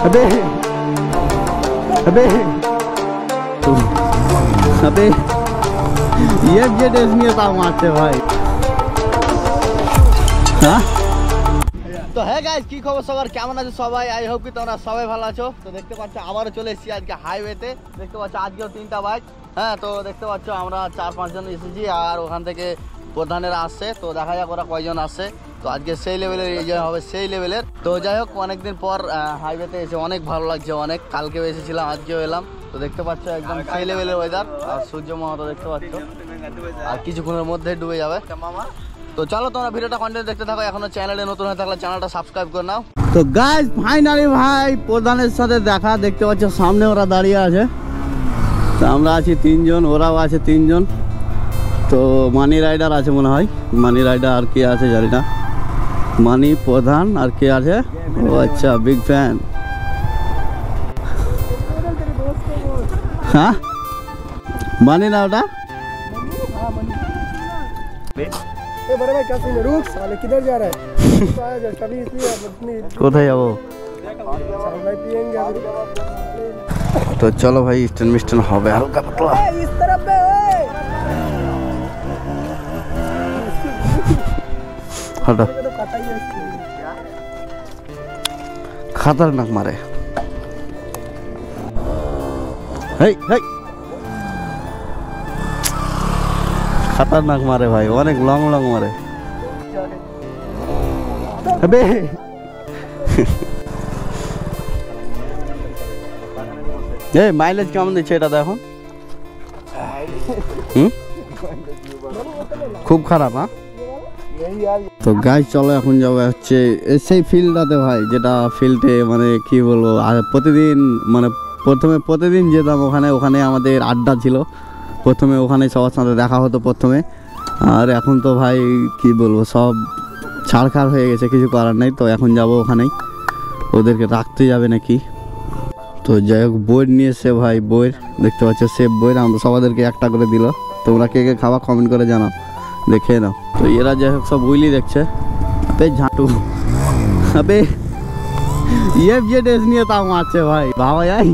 अबे अबे अबे ये डेज नहीं था मारते भाई। हाँ তো হ্যাঁ গাইস কি খবর সবার, কেমন আছো সবাই? আই হোপ কি তোমরা সবাই ভালো আছো। তো দেখতে পাচ্ছ আবারও চলে এসেছি আজকে হাইওয়েতে। দেখতে পাচ্ছ আজকেও 3টা বাইক। হ্যাঁ তো দেখতে পাচ্ছ আমরা 4-5 জন এসেছি আর ওখান থেকে প্রধানেরা আসছে। তো দেখা যাক ওরা কয়জন আসছে। তো আজকে সেই লেভেলের এনজয় হবে, সেই লেভেলের। তো যাই হোক অনেকদিন পর হাইওয়েতে এসে অনেক ভালো লাগছে, অনেক। কালকেও এসেছিলাম, আজকেও এলাম। তো দেখতে পাচ্ছ একদম সেই লেভেলের ওয়েদার আর সূর্য মামা দেখতে পাচ্ছ আর কিছুক্ষণের মধ্যে ডুবে যাবে। তো চলো তোমরা ভিডিওটা কন্টিনিউ দেখতে থাকো। এখনো চ্যানেলে নতুন হয়ে থাকলে চ্যানেলটা সাবস্ক্রাইব করে নাও। তো গাইস ফাইনালি ভাই প্রধানের সাথে দেখা। দেখতে পাচ্ছ সামনে ওরা দাঁড়িয়ে আছে। তো আমরা আছি 3 জন, ওরাও আছে 3 জন। তো মানি রাইডার আছে মনে হয়, মানি রাইডার আর কে আছে জানি না। মানি, প্রধান আর কে আছে? ও আচ্ছা, বিগ ফ্যান। हाँ मानी ना उठा। बड़े भाई क्या सीन है? रुक साले किधर जा रहा है? कोথায় যাবো? भाई पिएंगे अभी। तो चलो भाई स्टैंड मिस्टन হবে হালকা পাতলা। इस तरफ पे हटो, तो काटा ही है इसको। खतरनाक मारे। हे हे खतरनाक मारे भाई, अनेक लंग लंग मारे। अबे ए माइलेज কেমন দিচ্ছে এটা দেখো। খুব খারাপ। হ্যাঁ তো গাইস চলো এখন যাবো হচ্ছে সেই ফিল্ডটাতে ভাই, যেটা ফিল্ডে মানে কি বলবো প্রতিদিন মানে প্রতিদিন যেতাম ওখানে। ওখানে আমাদের আড্ডা ছিল প্রথমে, ওখানে সবার সাথে দেখা হতো প্রথমে। আর এখন তো ভাই কি বলবো সব ছাড়খাড় হয়ে গেছে, কিছু করার নেই। তো এখন যাব ওখানেই, ওদেরকে রাখতে যাবে নাকি। তো যাই হোক বই নিয়ে এসে ভাই, বই দেখতে পাচ্ছ সেব বই। আমরা সবাইদেরকে একটা করে দিল। তোমরা কে কে খাওয়া কমেন্ট করে জানাও, দেখে নাও। তো এরা যাই হোক সব উইলি দেখছে। আবে ঝাঁটু, আবে ये डेज নিয়ে তাও মারছে ভাই, বাবা যাই।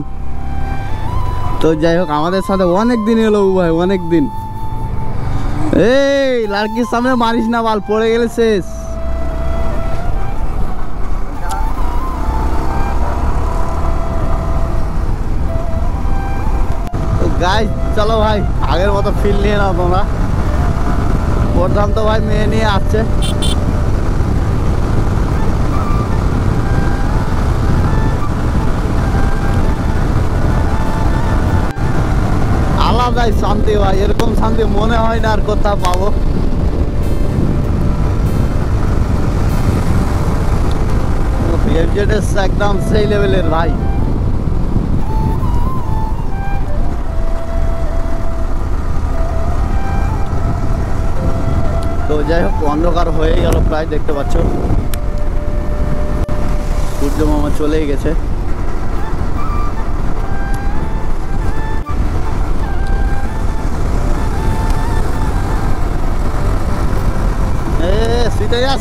তো যাই হোক আমাদের সাথে অনেক দিন এলো ভাই, অনেক দিন। এই লড়কির সামনে মারিস না বাল, পড়ে গেলে শেষ। তো গাইস চলো ভাই আগের মতো ফিল নিয়ে নাও তোমরা। প্রধান তো ভাই মেয়ে নিয়ে আসছে। আলাদাই শান্তি ভাই, এরকম শান্তি মনে হয় না আর কোথাও পাবো। একদম সেই লেভেলের ভাই। তো যাই হোক অন্ধকার হয়ে গেল প্রায়, দেখতে পাচ্ছ সূর্য মামা চলেই গেছে।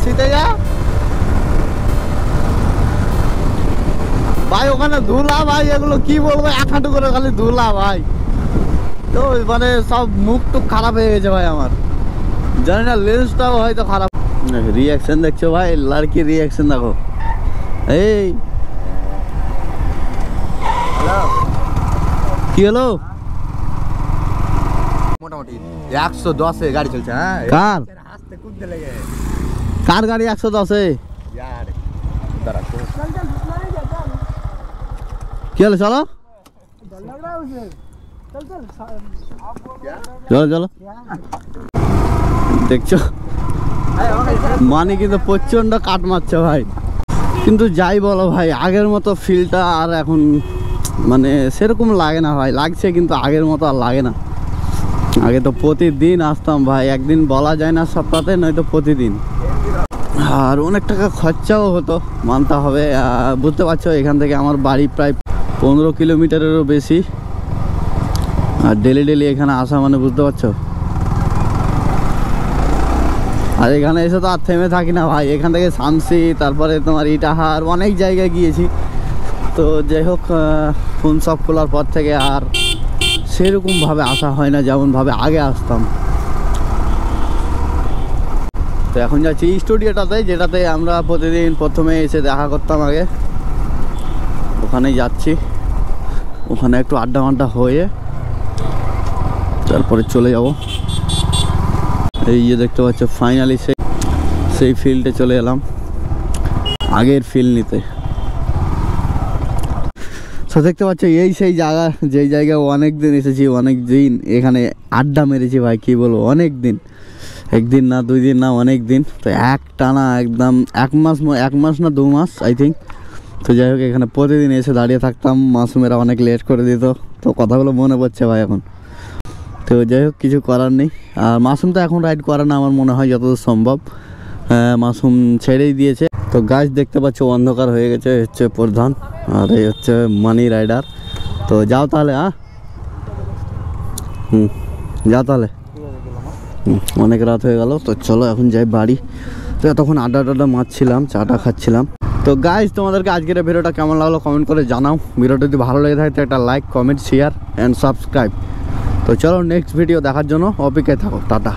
सीते जा भाई, ওখানে ধুলা ভাই, এগুলো কি বলবো, এক হাঁটু করে খালি ধুলা ভাই। তো মানে সব মুখ টুক খারাপ হয়ে গেছে ভাই আমার, জানি না লেন্সটাও হয়তো খারাপ। রিয়াকশন দেখছো ভাই, লড়কি রিয়াকশন দেখো। এই কি হলো? মোটামুটি 110 এ গাড়ি চলছে। হ্যাঁ কার হাসতে কুদতে লেগে কার গাড়ি 110 এ? यार दाঁড়া কি হলো? চলো डर लग रहा है उसे। चल चल চলো চলো। দেখছো মানে কিন্তু প্রচন্ড কাট মারছে ভাই। কিন্তু যাই বলো ভাই আগের মতো ফিলটা আর এখন মানে সেরকম লাগে না ভাই। লাগছে কিন্তু আগের মতো আর লাগে না। আগে তো প্রতিদিন আসতাম ভাই, একদিন বলা যায় না সপ্তাহে, নয়তো প্রতিদিন। আর অনেক টাকা খরচাও হতো, মানতে হবে। বুঝতে পারছো এখান থেকে আমার বাড়ি প্রায় 15 কিলোমিটারেরও বেশি। আর ডেলি ডেলি এখানে আসা মানে বুঝতে পারছো। আর এখানে এসে তো আর থেমে থাকি না ভাই। এখান থেকে শামসি, তারপরে তোমার ইটাহার, অনেক জায়গায় গিয়েছি। তো যাই হোক ফোন সব খোলার পর থেকে আর সেরকমভাবে আসা হয় না যেমনভাবে আগে আসতাম। তো এখন যাচ্ছি স্টুডিওটাতে, যেটাতে আমরা প্রতিদিন প্রথমে এসে দেখা করতাম আগে, ওখানেই যাচ্ছি। ওখানে একটু আড্ডা মাড্ডা হয়ে তারপরে চলে যাব। এই যে দেখতে পাচ্ছ ফাইনালি সেই ফিল্ডে চলে এলাম, আগের ফিল্ড নিতে। তো দেখতে পাচ্ছ এই সেই জায়গা, যেই জায়গায় অনেক দিন এসেছি, অনেক দিন এখানে আড্ডা মেরেছি ভাই, কি বলবো, অনেক দিন, একদিন না 2 দিন না, অনেক দিন। তো এক টানা একদম 1 মাস না 2 মাস আই থিঙ্ক। তো যাই হোক এখানে প্রতিদিন এসে দাঁড়িয়ে থাকতাম, মাসুমেরা অনেক লেট করে দিত। তো কথাগুলো মনে পড়ছে ভাই এখন। তো যাই হোক কিছু করার নেই। আর মাসুম তো এখন রাইড করে না আমার মনে হয়, যতদূর সম্ভব মাসুম ছেড়েই দিয়েছে। তো গাছ দেখতে পাচ্ছ অন্ধকার হয়ে গেছে, হচ্ছে প্রধান, আর এই হচ্ছে মানি রাইডার। তো যাও তাহলে, যাও তাহলে, অনেক রাত হয়ে গেল। তো চলো এখন যাই বাড়ি। তো তখন আড্ডা মারছিলাম, চাটা খাচ্ছিলাম। তো গাইজ তোমাদেরকে আজকের ভিডিওটা কেমন লাগলো কমেন্ট করে জানাও। ভিডিওটা যদি ভালো লেগে থাকে তো একটা like, comment, share and subscribe. তো চলো নেক্সট ভিডিও দেখার জন্য অপেক্ষায় থাকো। টাটা।